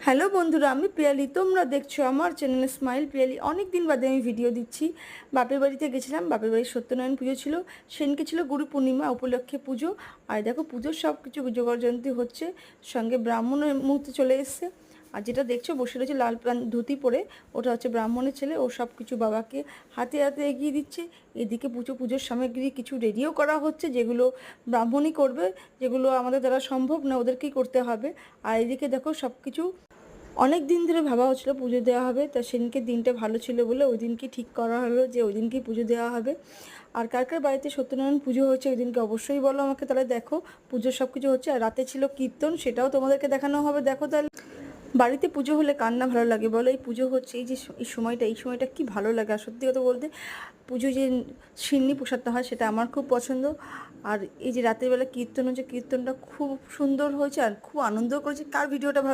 Hello বন্ধুরা, আমি পিয়ালি। তোমরা দেখছো আমার চ্যানেলে স্মাইল পিয়ালি। অনেক দিন বাদে আমি ভিডিও দিচ্ছি। বাপের বাড়িতে গেছিলাম, বাপের বাড়ির সত্যনারায়ণ পুজো ছিল, সেদিনকে ছিল গুরু পূর্ণিমা উপলক্ষে পুজো। আর দেখো পুজোর সব কিছু জোগাড়যন্ত্রী হচ্ছে, সঙ্গে ব্রাহ্মণের মুহূর্তে চলে এসছে। আর যেটা দেখছো বসে রয়েছে লাল ধুতি পরে, ওটা হচ্ছে ব্রাহ্মণের ছেলে। ও সব কিছু বাবাকে হাতে হাতে এগিয়ে দিচ্ছে। এদিকে পুজোর সামগ্রী কিছু রেডিও করা হচ্ছে, যেগুলো ব্রাহ্মণই করবে, যেগুলো আমাদের দ্বারা সম্ভব না, ওদেরকেই করতে হবে। আর এদিকে দেখো সব কিছু অনেক দিন ধরে ভাবা হচ্ছিল পুজো দেওয়া হবে, তা সেদিনকে দিনটা ভালো ছিল বলে ওই দিনকে ঠিক করা হলো যে ওই দিনকেই পুজো দেওয়া হবে। আর কার কার বাড়িতে সত্যনারায়ণ পুজো হয়েছে ওই দিনকে অবশ্যই বলো আমাকে, তাহলে দেখো পুজোর সব কিছু হচ্ছে। আর রাতে ছিল কীর্তন, সেটাও তোমাদেরকে দেখানো হবে। দেখো তাহলে বাড়িতে পুজো হলে কার না ভালো লাগে বলো? এই পুজো হচ্ছে, এই যে এই সময়টা কি ভালো লাগে। আর সত্যি কথা বলতে পুজো যে সিন্নি প্রসাদটা হয় সেটা আমার খুব পছন্দ। আর এই যে রাতের বেলা কীর্তন হচ্ছে, কীর্তনটা খুব সুন্দর হয়েছে আর খুব আনন্দও করেছে। কার ভিডিওটা ভালো